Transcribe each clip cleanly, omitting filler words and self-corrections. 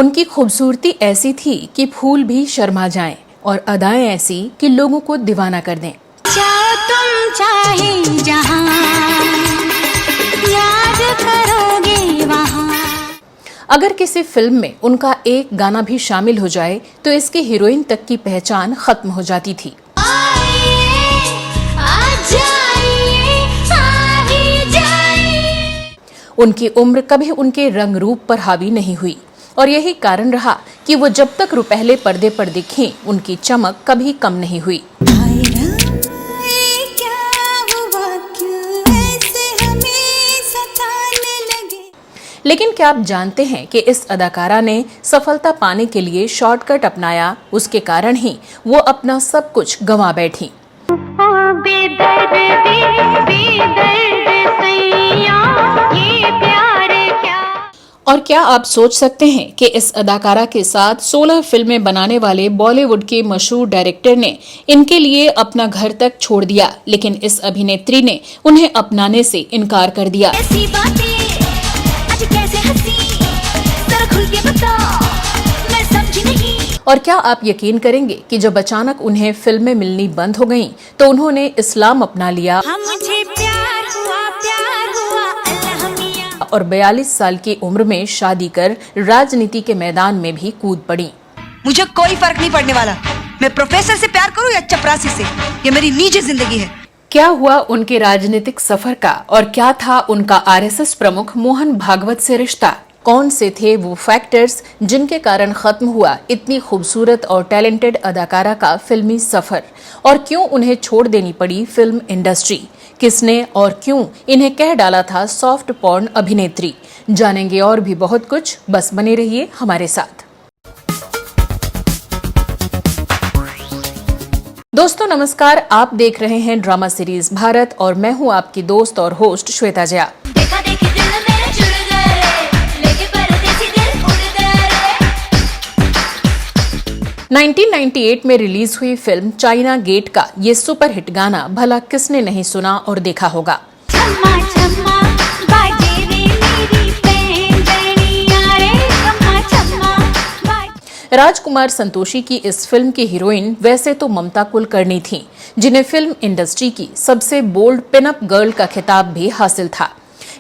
उनकी खूबसूरती ऐसी थी कि फूल भी शर्मा जाएं और अदाएं ऐसी कि लोगों को दीवाना कर दें। जाओ तुम चाहे जहां, याद करोगे वहां। अगर किसी फिल्म में उनका एक गाना भी शामिल हो जाए तो इसकी हीरोइन तक की पहचान खत्म हो जाती थी। उनकी उम्र कभी उनके रंग रूप पर हावी नहीं हुई और यही कारण रहा कि वो जब तक रुपहले पर्दे पर दिखें उनकी चमक कभी कम नहीं हुई। लेकिन क्या आप जानते हैं कि इस अदाकारा ने सफलता पाने के लिए शॉर्टकट अपनाया, उसके कारण ही वो अपना सब कुछ गंवा बैठी। और क्या आप सोच सकते हैं कि इस अदाकारा के साथ 16 फिल्में बनाने वाले बॉलीवुड के मशहूर डायरेक्टर ने इनके लिए अपना घर तक छोड़ दिया, लेकिन इस अभिनेत्री ने उन्हें अपनाने से इनकार कर दिया। और क्या आप यकीन करेंगे कि जब अचानक उन्हें फिल्में मिलनी बंद हो गईं, तो उन्होंने इस्लाम अपना लिया और 42 साल की उम्र में शादी कर राजनीति के मैदान में भी कूद पड़ी। मुझे कोई फर्क नहीं पड़ने वाला, मैं प्रोफेसर से प्यार करूं या चपरासी से, ये मेरी निजी जिंदगी है। क्या हुआ उनके राजनीतिक सफर का और क्या था उनका आरएसएस प्रमुख मोहन भागवत से रिश्ता? कौन से थे वो फैक्टर्स जिनके कारण खत्म हुआ इतनी खूबसूरत और टैलेंटेड अदाकारा का फिल्मी सफर, और क्यों उन्हें छोड़ देनी पड़ी फिल्म इंडस्ट्री? किसने और क्यों इन्हें कह डाला था सॉफ्ट पॉर्न अभिनेत्री? जानेंगे और भी बहुत कुछ, बस बने रहिए हमारे साथ। दोस्तों नमस्कार, आप देख रहे हैं ड्रामा सीरीज भारत और मैं हूं आपकी दोस्त और होस्ट श्वेता जया। 1998 में रिलीज हुई फिल्म चाइना गेट का ये सुपरहिट गाना भला किसने नहीं सुना और देखा होगा। राजकुमार संतोषी की इस फिल्म की हीरोइन वैसे तो ममता कुलकर्णी थीं, जिन्हें फिल्म इंडस्ट्री की सबसे बोल्ड पिनअप गर्ल का खिताब भी हासिल था।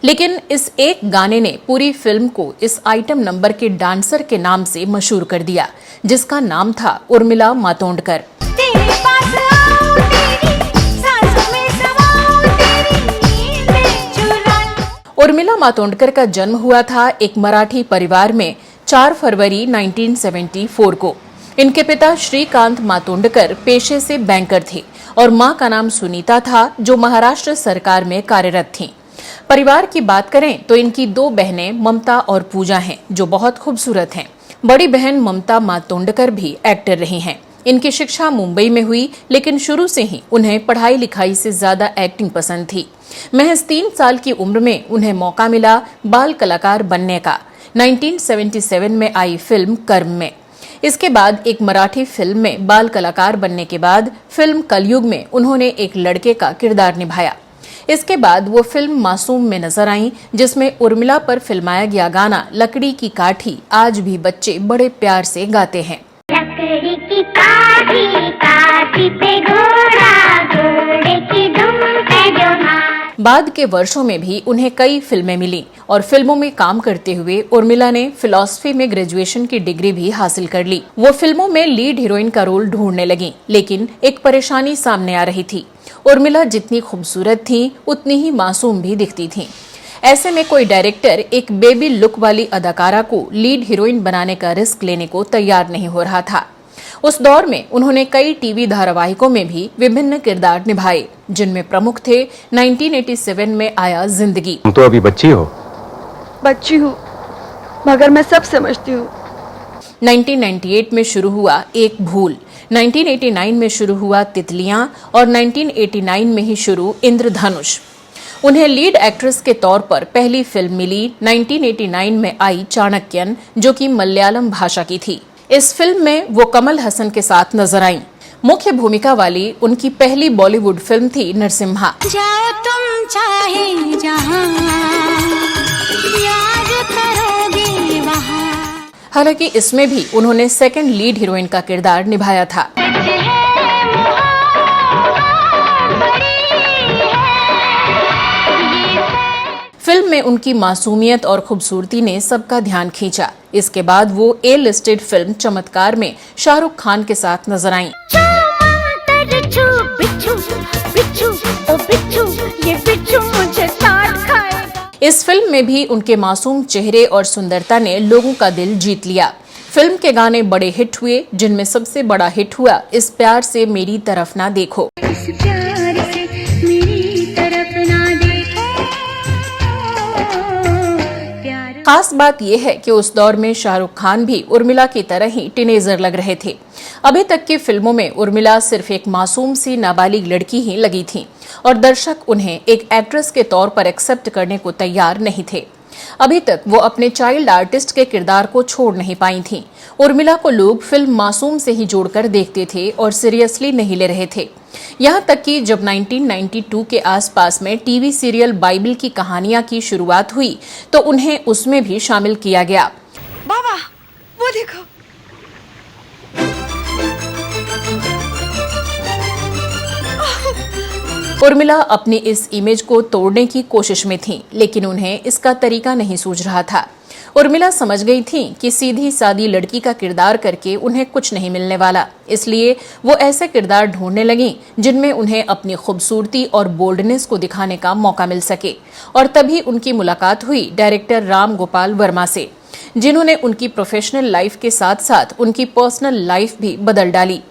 लेकिन इस एक गाने ने पूरी फिल्म को इस आइटम नंबर के डांसर के नाम से मशहूर कर दिया, जिसका नाम था उर्मिला मातोंडकर। उर्मिला मातोंडकर का जन्म हुआ था एक मराठी परिवार में 4 फरवरी 1974 को। इनके पिता श्रीकांत मातोंडकर पेशे से बैंकर थे और मां का नाम सुनीता था, जो महाराष्ट्र सरकार में कार्यरत थीं। परिवार की बात करें तो इनकी 2 बहनें ममता और पूजा हैं, जो बहुत खूबसूरत हैं। बड़ी बहन ममता मातोंडकर भी एक्टर रही हैं। इनकी शिक्षा मुंबई में हुई, लेकिन शुरू से ही उन्हें पढ़ाई लिखाई से ज्यादा एक्टिंग पसंद थी। महज 3 साल की उम्र में उन्हें मौका मिला बाल कलाकार बनने का, 1977 में आई फिल्म कर्म में। इसके बाद एक मराठी फिल्म में बाल कलाकार बनने के बाद फिल्म कलयुग में उन्होंने एक लड़के का किरदार निभाया। इसके बाद वो फिल्म मासूम में नजर आईं, जिसमें उर्मिला पर फिल्माया गया गाना लकड़ी की काठी आज भी बच्चे बड़े प्यार से गाते हैं। लकड़ी की काठी, काठी पे घोड़ा, घोड़े की धुन पे जो हाथ। बाद के वर्षों में भी उन्हें कई फिल्में मिली और फिल्मों में काम करते हुए उर्मिला ने फिलॉसफी में ग्रेजुएशन की डिग्री भी हासिल कर ली। वो फिल्मों में लीड हीरोइन का रोल ढूंढने लगी, लेकिन एक परेशानी सामने आ रही थी। उर्मिला जितनी खूबसूरत थी उतनी ही मासूम भी दिखती थी। ऐसे में कोई डायरेक्टर एक बेबी लुक वाली अदाकारा को लीड हीरोइन बनाने का रिस्क लेने को तैयार नहीं हो रहा था। उस दौर में उन्होंने कई टीवी धारावाहिकों में भी विभिन्न किरदार निभाए, जिनमें प्रमुख थे 1987 में आया जिंदगी। तुम तो अभी बच्ची हो। बच्ची हूँ, मगर मैं सब समझती हूँ। 1998 में शुरू हुआ एक भूल, 1989 में शुरू हुआ तितलियां और 1989 में ही शुरू इंद्रधनुष। उन्हें लीड एक्ट्रेस के तौर पर पहली फिल्म मिली 1989 में आई चाणक्यन, जो कि मलयालम भाषा की थी। इस फिल्म में वो कमल हसन के साथ नजर आईं। मुख्य भूमिका वाली उनकी पहली बॉलीवुड फिल्म थी नरसिम्हा। जाओ तुम चाहे जहां, याद करोगे वहां। हालांकि इसमें भी उन्होंने सेकंड लीड हीरोइन का किरदार निभाया था। फिल्म में उनकी मासूमियत और खूबसूरती ने सबका ध्यान खींचा। इसके बाद वो ए लिस्टेड फिल्म चमत्कार में शाहरुख खान के साथ नजर आईं। इस फिल्म में भी उनके मासूम चेहरे और सुंदरता ने लोगों का दिल जीत लिया। फिल्म के गाने बड़े हिट हुए, जिनमें सबसे बड़ा हिट हुआ इस प्यार से मेरी तरफ ना देखो। इस प्यार से मेरी तरफ ना देखो। प्यार खास बात यह है कि उस दौर में शाहरुख खान भी उर्मिला की तरह ही टीनेजर लग रहे थे। अभी तक की फिल्मों में उर्मिला सिर्फ एक मासूम सी नाबालिग लड़की ही लगी थी और दर्शक उन्हें एक एक्ट्रेस के तौर पर एक्सेप्ट करने को तैयार नहीं थे। अभी तक वो अपने चाइल्ड आर्टिस्ट के किरदार को छोड़ नहीं पाई थीं। उर्मिला को लोग फिल्म मासूम से ही जोड़कर देखते थे और सीरियसली नहीं ले रहे थे। यहाँ तक कि जब 1992 के आसपास में टीवी सीरियल बाइबल की कहानियां की शुरुआत हुई तो उन्हें उसमें भी शामिल किया गया। बाबा वो देखो। उर्मिला अपनी इस इमेज को तोड़ने की कोशिश में थीं, लेकिन उन्हें इसका तरीका नहीं सूझ रहा था। उर्मिला समझ गई थीं कि सीधी सादी लड़की का किरदार करके उन्हें कुछ नहीं मिलने वाला, इसलिए वो ऐसे किरदार ढूंढने लगीं जिनमें उन्हें अपनी खूबसूरती और बोल्डनेस को दिखाने का मौका मिल सके। और तभी उनकी मुलाकात हुई डायरेक्टर राम गोपाल वर्मा से, जिन्होंने उनकी प्रोफेशनल लाइफ के साथ साथ उनकी पर्सनल लाइफ भी बदल डाली।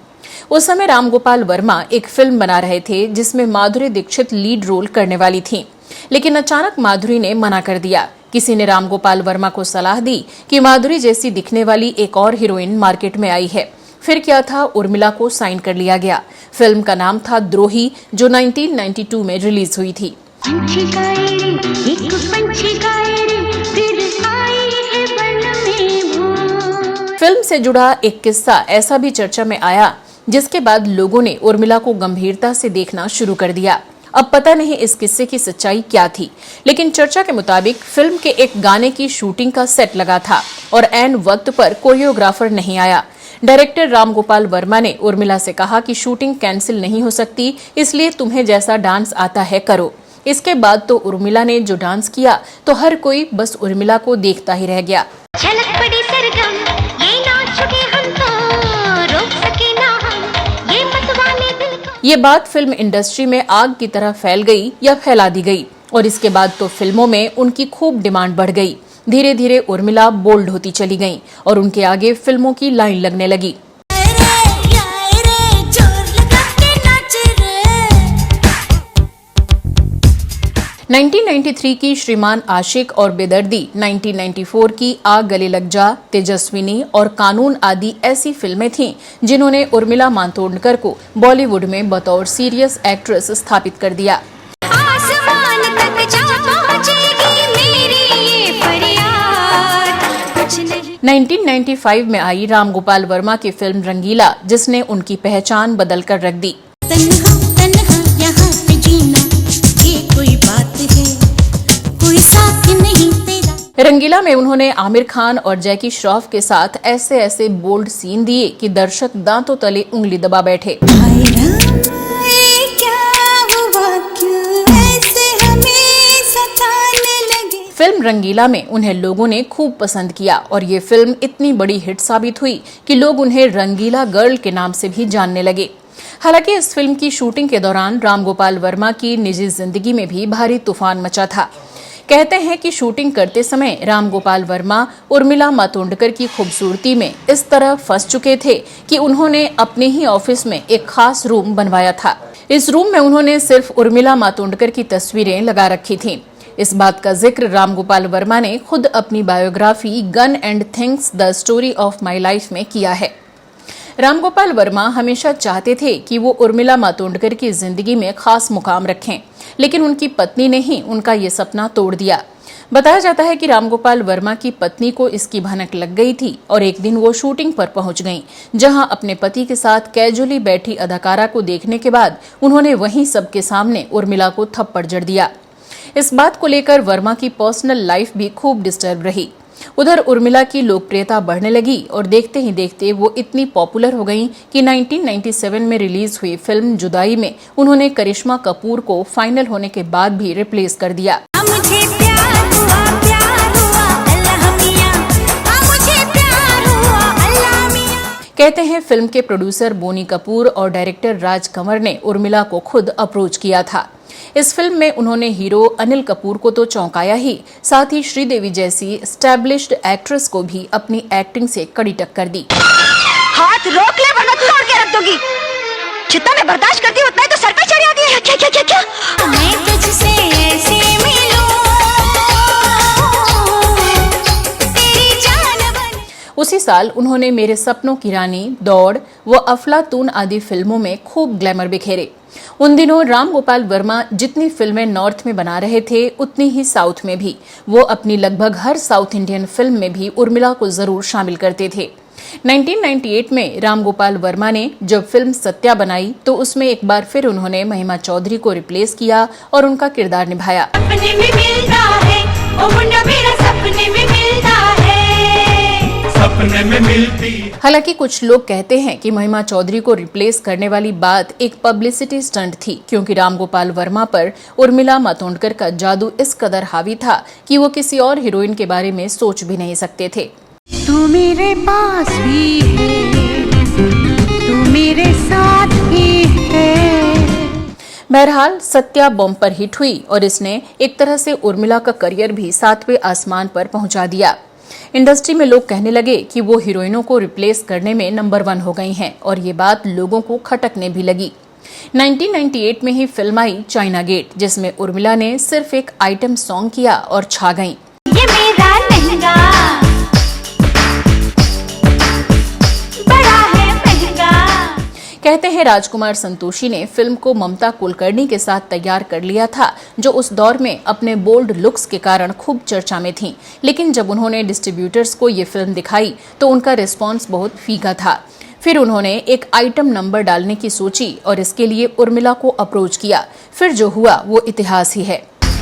उस समय राम गोपाल वर्मा एक फिल्म बना रहे थे जिसमें माधुरी दीक्षित लीड रोल करने वाली थीं, लेकिन अचानक माधुरी ने मना कर दिया। किसी ने राम गोपाल वर्मा को सलाह दी कि माधुरी जैसी दिखने वाली एक और हीरोइन मार्केट में आई है। फिर क्या था, उर्मिला को साइन कर लिया गया। फिल्म का नाम था द्रोही, जो 1992 में रिलीज हुई थी। पंछी गाए रे, एक पंछी गाए रे, फिर आई है वन में भूल। फिल्म से जुड़ा एक किस्सा ऐसा भी चर्चा में आया, जिसके बाद लोगों ने उर्मिला को गंभीरता से देखना शुरू कर दिया। अब पता नहीं इस किस्से की सच्चाई क्या थी, लेकिन चर्चा के मुताबिक फिल्म के एक गाने की शूटिंग का सेट लगा था और ऐन वक्त पर कोरियोग्राफर नहीं आया। डायरेक्टर राम गोपाल वर्मा ने उर्मिला से कहा कि शूटिंग कैंसिल नहीं हो सकती, इसलिए तुम्हें जैसा डांस आता है करो। इसके बाद तो उर्मिला ने जो डांस किया तो हर कोई बस उर्मिला को देखता ही रह गया। झलक पड़ी सरगम, ये नाच चुके हम तो रोक सके ना हम, ये मतवाले दिल को। ये बात फिल्म इंडस्ट्री में आग की तरह फैल गई या फैला दी गई और इसके बाद तो फिल्मों में उनकी खूब डिमांड बढ़ गई। धीरे धीरे उर्मिला बोल्ड होती चली गईं और उनके आगे फिल्मों की लाइन लगने लगी। 1993 की श्रीमान आशिक और बेदर्दी, 1994 की आग गले लग जा, तेजस्विनी और कानून आदि ऐसी फिल्में थीं जिन्होंने उर्मिला मातोंडकर को बॉलीवुड में बतौर सीरियस एक्ट्रेस स्थापित कर दिया। आसमान तक जा पहुंचेगी मेरी ये फरियाद, कुछ नहीं। 1995 में आई राम गोपाल वर्मा की फिल्म रंगीला, जिसने उनकी पहचान बदल कर रख दी। तन्हा तन्हा यहाँ पे जीना, ये कोई बात है, कोई साथ नहीं तेरा। रंगीला में उन्होंने आमिर खान और जैकी श्रॉफ के साथ ऐसे ऐसे बोल्ड सीन दिए कि दर्शक दांतों तले उंगली दबा बैठे। हाय राम, ये क्या हुआ, क्यों ऐसे हमें सताने लगे। फिल्म रंगीला में उन्हें लोगों ने खूब पसंद किया और ये फिल्म इतनी बड़ी हिट साबित हुई कि लोग उन्हें रंगीला गर्ल के नाम से भी जानने लगे। हालांकि इस फिल्म की शूटिंग के दौरान राम गोपाल वर्मा की निजी जिंदगी में भी भारी तूफान मचा था। कहते हैं कि शूटिंग करते समय राम गोपाल वर्मा उर्मिला मातोंडकर की खूबसूरती में इस तरह फंस चुके थे कि उन्होंने अपने ही ऑफिस में एक खास रूम बनवाया था। इस रूम में उन्होंने सिर्फ उर्मिला मातोंडकर की तस्वीरें लगा रखी थीं। इस बात का जिक्र राम गोपाल वर्मा ने खुद अपनी biography gun and things the story of my life में किया है। राम गोपाल वर्मा हमेशा चाहते थे कि वो उर्मिला मातोंडकर की जिंदगी में खास मुकाम रखें, लेकिन उनकी पत्नी ने ही उनका ये सपना तोड़ दिया। बताया जाता है कि राम गोपाल वर्मा की पत्नी को इसकी भनक लग गई थी और एक दिन वो शूटिंग पर पहुंच गईं, जहां अपने पति के साथ कैजुअली बैठी अदाकारा को देखने के बाद उन्होंने वहीं सबके सामने उर्मिला को थप्पड़ जड़ दिया। इस बात को लेकर वर्मा की पर्सनल लाइफ भी खूब डिस्टर्ब रही। उधर उर्मिला की लोकप्रियता बढ़ने लगी और देखते ही देखते वो इतनी पॉपुलर हो गईं कि 1997 में रिलीज हुई फिल्म जुदाई में उन्होंने करिश्मा कपूर को फाइनल होने के बाद भी रिप्लेस कर दिया। मुझे प्यार हुआ अल्लाह मियां, मुझे प्यार हुआ अल्लाह मियां। कहते हैं फिल्म के प्रोड्यूसर बोनी कपूर और डायरेक्टर राज कंवर ने उर्मिला को खुद अप्रोच किया था। इस फिल्म में उन्होंने हीरो अनिल कपूर को तो चौंकाया ही, साथ ही श्रीदेवी जैसी एस्टैब्लिश्ड एक्ट्रेस को भी अपनी एक्टिंग से कड़ी टक्कर दी। हाथ रोक ले वरना तोड़ के रख दूंगी। जितना मैं बर्दाश्त करती हूँ उतना ही तो सर पे चढ़ी आती है। क्या क्या क्या क्या मैं तुझसे ऐसे मिलूं, तेरी जान बन। उसी साल उन्होंने मेरे सपनों की रानी, दौड़ व अफलातून आदि फिल्मों में खूब ग्लैमर बिखेरे। उन दिनों राम गोपाल वर्मा जितनी फिल्में नॉर्थ में बना रहे थे उतनी ही साउथ में भी। वो अपनी लगभग हर साउथ इंडियन फिल्म में भी उर्मिला को जरूर शामिल करते थे। 1998 में राम गोपाल वर्मा ने जब फिल्म सत्या बनाई तो उसमें एक बार फिर उन्होंने महिमा चौधरी को रिप्लेस किया और उनका किरदार निभाया। सपने में मिलता है, ओ मुन्ना मेरा सपने में मिलता है। सपने में मिलती। हालांकि कुछ लोग कहते हैं कि महिमा चौधरी को रिप्लेस करने वाली बात एक पब्लिसिटी स्टंट थी, क्योंकि राम गोपाल वर्मा पर उर्मिला मातोंडकर का जादू इस कदर हावी था कि वो किसी और हीरोइन के बारे में सोच भी नहीं सकते थे। तू मेरे पास भी है, तू मेरे साथ भी है। बहरहाल सत्या बॉम्ब पर हिट हुई और इसने एक तरह से उर्मिला का करियर भी 7वें आसमान पर पहुंचा दिया। इंडस्ट्री में लोग कहने लगे कि वो हीरोइनों को रिप्लेस करने में नंबर 1 हो गई हैं और ये बात लोगों को खटकने भी लगी। 1998 में ही फिल्म आई चाइना गेट, जिसमें उर्मिला ने सिर्फ एक आइटम सॉन्ग किया और छा गईं। ये मेरा लहंगा बड़ा है महंगा। कहते हैं राजकुमार संतोषी ने फिल्म को ममता कुलकर्णी के साथ तैयार कर लिया था, जो उस दौर में अपने बोल्ड लुक्स के कारण खूब चर्चा में थीं। लेकिन जब उन्होंने डिस्ट्रीब्यूटर्स को ये फिल्म दिखाई तो उनका रिस्पांस बहुत फीका था। फिर उन्होंने एक आइटम नंबर डालने की सोची और इसके लिए उर्मिला को अप्रोच किया। फिर जो हुआ वो इतिहास ही है।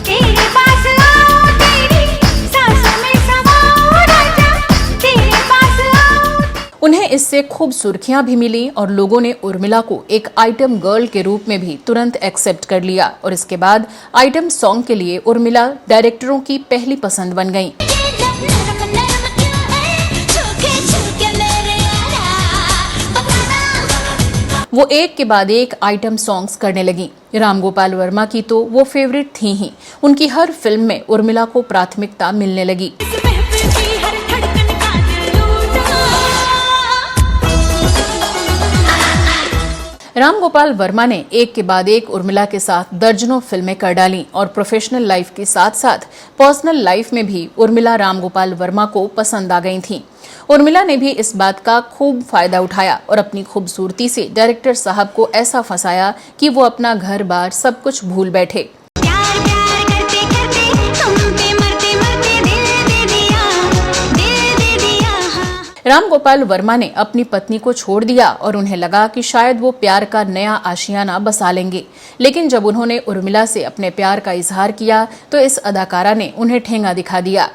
तेरे पास आओ, तेरी सांसों में समाओ राजा, तेरे पास आओ। उन्हें इससे खूब सुर्खियां भी मिली और लोगों ने उर्मिला को एक आइटम गर्ल के रूप में भी तुरंत एक्सेप्ट कर लिया और इसके बाद आइटम सॉन्ग के लिए उर्मिला डायरेक्टरों की पहली पसंद बन गईं। वो एक के बाद एक आइटम सॉन्ग्स करने लगी। राम गोपाल वर्मा की तो वो फेवरेट थी ही। उनकी हर फिल्म में उर्मिला को प्राथमिकता मिलने लगी। राम गोपाल वर्मा ने एक के बाद एक उर्मिला के साथ दर्जनों फिल्में कर डाली और प्रोफेशनल लाइफ के साथ साथ पर्सनल लाइफ में भी उर्मिला राम गोपाल वर्मा को पसंद आ गई थीं। उर्मिला ने भी इस बात का खूब फायदा उठाया और अपनी खूबसूरती से डायरेक्टर साहब को ऐसा फंसाया कि वो अपना घर बार सब कुछ भूल बैठे। प्यार प्यार करते करते तुम पे मरते मरते दिल दे दिया। राम गोपाल वर्मा ने अपनी पत्नी को छोड़ दिया और उन्हें लगा कि शायद वो प्यार का नया आशियाना बसा लेंगे। लेकिन जब उन्होंने उर्मिला से अपने प्यार का इजहार किया तो इस अदाकारा ने उन्हें ठेंगा दिखा दिया।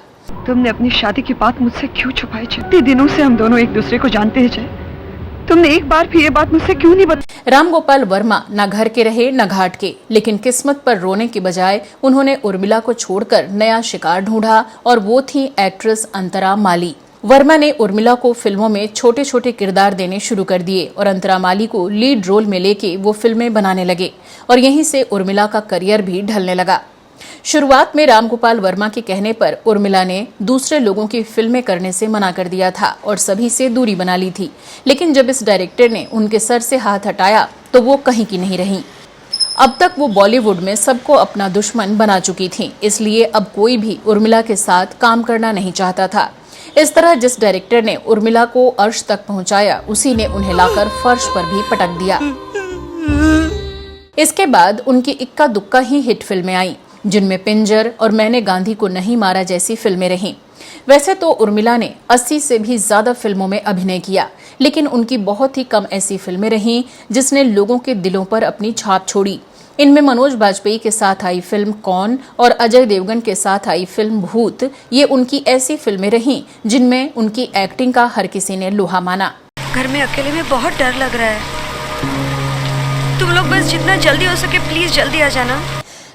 तुमने अपनी शादी की बात मुझसे क्यों छुपाई? इतने दिनों से हम दोनों एक दूसरे को जानते हैं जय। तुमने एक बार भी ये बात मुझसे क्यों नहीं बताई? राम गोपाल वर्मा न घर के रहे न घाट के, लेकिन किस्मत पर रोने के बजाय उन्होंने उर्मिला को छोड़कर नया शिकार ढूंढा और वो थी एक्ट्रेस अंतरा माली। वर्मा ने उर्मिला को फिल्मों में छोटे छोटे किरदार देने शुरू कर दिए और अंतरा माली को लीड रोल में लेके वो फिल्में बनाने लगे और यहीं से उर्मिला का करियर भी ढलने लगा। शुरुआत में राम गोपाल वर्मा के कहने पर उर्मिला ने दूसरे लोगों की फिल्में करने से मना कर दिया था और सभी से दूरी बना ली थी। लेकिन जब इस डायरेक्टर ने उनके सर से हाथ हटाया तो वो कहीं की नहीं रहीं। अब तक वो बॉलीवुड में सबको अपना दुश्मन बना चुकी थीं, इसलिए अब कोई भी उर्मिला के साथ काम करना नहीं चाहता था। इस तरह जिस डायरेक्टर ने उर्मिला को अर्श तक पहुंचाया, उसी ने उन्हें लाकर फर्श पर भी पटक दिया। इसके बाद उनकी इक्का दुक्का ही हिट फिल्में आई, जिनमें पिंजर और मैंने गांधी को नहीं मारा जैसी फिल्में रहीं। वैसे तो उर्मिला ने 80 से भी ज्यादा फिल्मों में अभिनय किया, लेकिन उनकी बहुत ही कम ऐसी फिल्में रहीं जिसने लोगों के दिलों पर अपनी छाप छोड़ी। इनमें मनोज बाजपेयी के साथ आई फिल्म कौन और अजय देवगन के साथ आई फिल्म भूत, ये उनकी ऐसी फिल्में रहीं जिनमें उनकी एक्टिंग का हर किसी ने लोहा माना। घर में अकेले में बहुत डर लग रहा है। तुम लोग बस जितना जल्दी हो सके प्लीज जल्दी आ जाना।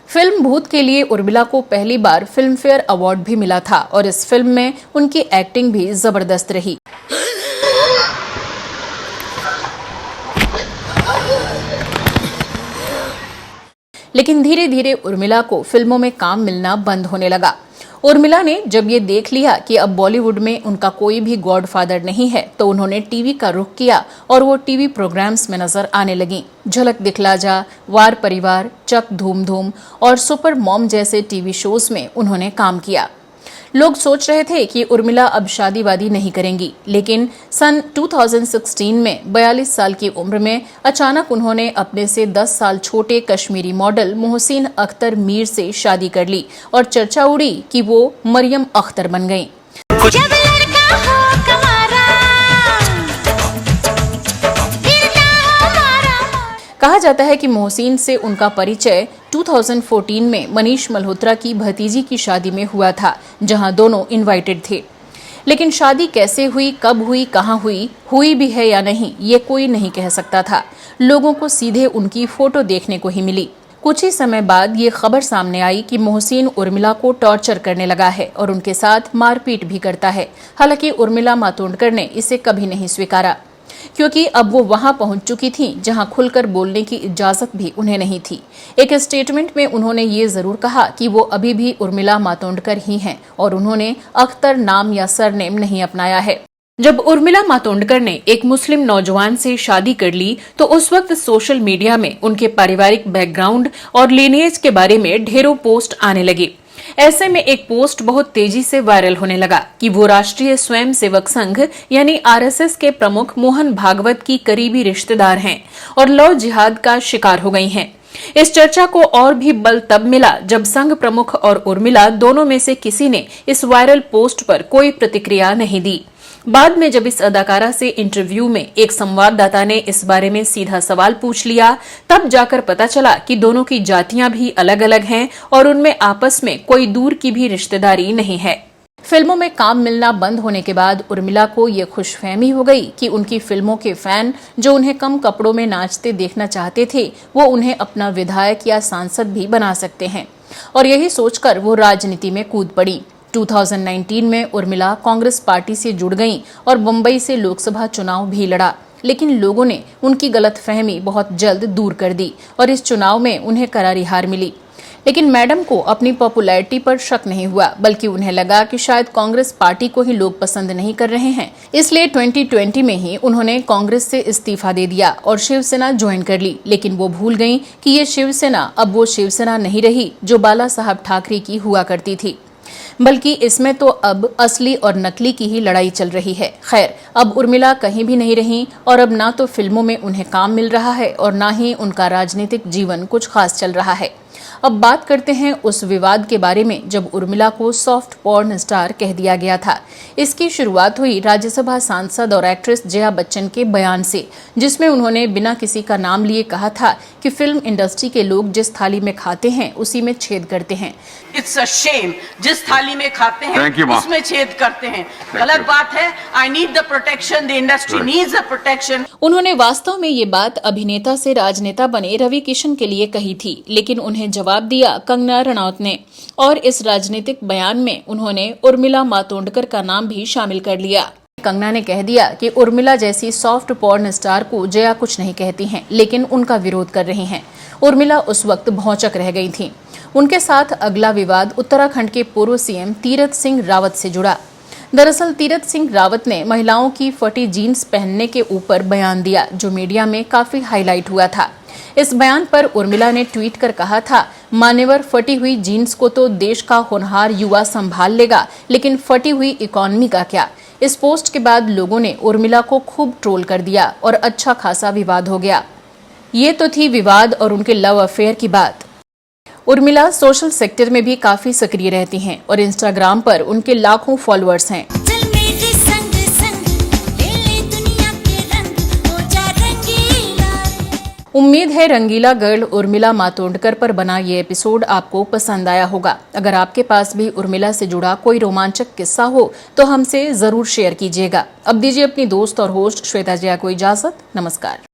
फिल्म भूत के लिए उर्मिला को पहली बार फिल्म फेयर अवार्ड भी मिला था और इस फिल्म में उनकी एक्टिंग भी जबरदस्त रही। लेकिन धीरे धीरे उर्मिला को फिल्मों में काम मिलना बंद होने लगा। उर्मिला ने जब ये देख लिया कि अब बॉलीवुड में उनका कोई भी गॉडफादर नहीं है, तो उन्होंने टीवी का रुख किया और वो टीवी प्रोग्राम्स में नजर आने लगी। झलक दिखला जा, वार परिवार, चक धूम धूम और सुपर मॉम जैसे टीवी शोज में उन्होंने काम किया। लोग सोच रहे थे कि उर्मिला अब शादी वादी नहीं करेंगी, लेकिन सन 2016 में 42 साल की उम्र में अचानक उन्होंने अपने से 10 साल छोटे कश्मीरी मॉडल मोहसिन अख्तर मीर से शादी कर ली और चर्चा उड़ी कि वो मरियम अख्तर बन गईं। जब लड़का हो कमारा, फिरता हो मारा। कहा जाता है कि मोहसिन से उनका परिचय 2014 में मनीष मल्होत्रा की भतीजी की शादी में हुआ था, जहां दोनों इनवाइटेड थे। लेकिन शादी कैसे हुई, कब हुई, कहां हुई भी है या नहीं, ये कोई नहीं कह सकता था। लोगों को सीधे उनकी फोटो देखने को ही मिली। कुछ ही समय बाद ये खबर सामने आई कि मोहसिन उर्मिला को टॉर्चर करने लगा है और उनके साथ मारपीट भी करता है। हालांकि उर्मिला मातोंडकर ने इसे कभी नहीं स्वीकारा, क्योंकि अब वो वहां पहुंच चुकी थीं जहां खुलकर बोलने की इजाजत भी उन्हें नहीं थी। एक स्टेटमेंट में उन्होंने ये जरूर कहा कि वो अभी भी उर्मिला मातोंडकर ही हैं और उन्होंने अख्तर नाम या सरनेम नहीं अपनाया है। जब उर्मिला मातोंडकर ने एक मुस्लिम नौजवान से शादी कर ली, तो उस वक्त सोशल मीडिया में उनके पारिवारिक बैकग्राउंड और लिनेज के बारे में ढेरों पोस्ट आने लगे। ऐसे में एक पोस्ट बहुत तेजी से वायरल होने लगा कि वो राष्ट्रीय स्वयंसेवक संघ यानी आरएसएस के प्रमुख मोहन भागवत की करीबी रिश्तेदार हैं और लव जिहाद का शिकार हो गई हैं। इस चर्चा को और भी बल तब मिला जब संघ प्रमुख और उर्मिला दोनों में से किसी ने इस वायरल पोस्ट पर कोई प्रतिक्रिया नहीं दी। बाद में जब इस अदाकारा से इंटरव्यू में एक संवाददाता ने इस बारे में सीधा सवाल पूछ लिया, तब जाकर पता चला कि दोनों की जातियां भी अलग अलग हैं और उनमें आपस में कोई दूर की भी रिश्तेदारी नहीं है। फिल्मों में काम मिलना बंद होने के बाद उर्मिला को ये खुशफहमी हो गई कि उनकी फिल्मों के फैन जो उन्हें कम कपड़ों में नाचते देखना चाहते थे, वो उन्हें अपना विधायक या सांसद भी बना सकते हैं, और यही सोचकर वो राजनीति में कूद पड़ी। 2019 में उर्मिला कांग्रेस पार्टी से जुड़ गईं और मुंबई से लोकसभा चुनाव भी लड़ा, लेकिन लोगों ने उनकी गलतफहमी बहुत जल्द दूर कर दी और इस चुनाव में उन्हें करारी हार मिली। लेकिन मैडम को अपनी पॉपुलैरिटी पर शक नहीं हुआ, बल्कि उन्हें लगा कि शायद कांग्रेस पार्टी को ही लोग पसंद नहीं कर रहे हैं। इसलिए 2020 में ही उन्होंने कांग्रेस से इस्तीफा दे दिया और शिवसेना ज्वाइन कर ली। लेकिन वो भूल गईं कि ये शिवसेना अब वो शिवसेना नहीं रही जो बाला साहब ठाकरे की हुआ करती थी, बल्कि इसमें तो अब असली और नकली की ही लड़ाई चल रही है। खैर, अब उर्मिला कहीं भी नहीं रही और अब ना तो फिल्मों में उन्हें काम मिल रहा है और ना ही उनका राजनीतिक जीवन कुछ खास चल रहा है। अब बात करते हैं उस विवाद के बारे में जब उर्मिला को सॉफ्ट पॉर्न स्टार कह दिया गया था। इसकी शुरुआत हुई राज्यसभा सांसद और एक्ट्रेस जया बच्चन के बयान से, जिसमें उन्होंने बिना किसी का नाम लिए कहा था कि फिल्म इंडस्ट्री के लोग जिस थाली में खाते हैं उसी में छेद करते हैं। इट्स अ शेम, जिस थाली में खाते हैं उसमें छेद करते हैं। गलत बात है। I need the protection, the industry needs the protection. उन्होंने वास्तव में ये बात अभिनेता से राजनेता बने रवि किशन के लिए कही थी, लेकिन उन्हें जवाब दिया कंगना रनौत ने, और इस राजनीतिक बयान में उन्होंने उर्मिला मातोंडकर का नाम भी शामिल कर लिया। कंगना ने कह दिया कि उर्मिला जैसी सॉफ्ट पॉर्न स्टार को जया कुछ नहीं कहती हैं, लेकिन उनका विरोध कर रही हैं। उर्मिला उस वक्त भौचक रह गई थी। उनके साथ अगला विवाद उत्तराखंड के पूर्व सीएम तीरथ सिंह रावत से जुड़ा। दरअसल तीरथ सिंह रावत ने महिलाओं की फटी जीन्स पहनने के ऊपर बयान दिया, जो मीडिया में काफी हाईलाइट हुआ था। इस बयान पर उर्मिला ने ट्वीट कर कहा था, मान्यवर, फटी हुई जीन्स को तो देश का होनहार युवा संभाल लेगा, लेकिन फटी हुई इकोनॉमी का क्या। इस पोस्ट के बाद लोगों ने उर्मिला को खूब ट्रोल कर दिया और अच्छा खासा विवाद हो गया। ये तो थी विवाद और उनके लव अफेयर की बात। उर्मिला सोशल सेक्टर में भी काफी सक्रिय रहती हैं और इंस्टाग्राम पर उनके लाखों फॉलोअर्स हैं। चल मेरे संग संग ले ले दुनिया के रंग, हो जा रंगीला। उम्मीद है रंगीला गर्ल उर्मिला मातोंडकर पर बना ये एपिसोड आपको पसंद आया होगा। अगर आपके पास भी उर्मिला से जुड़ा कोई रोमांचक किस्सा हो तो हमसे जरूर शेयर कीजिएगा। अब दीजिए अपनी दोस्त और होस्ट श्वेता जया को इजाजत। नमस्कार।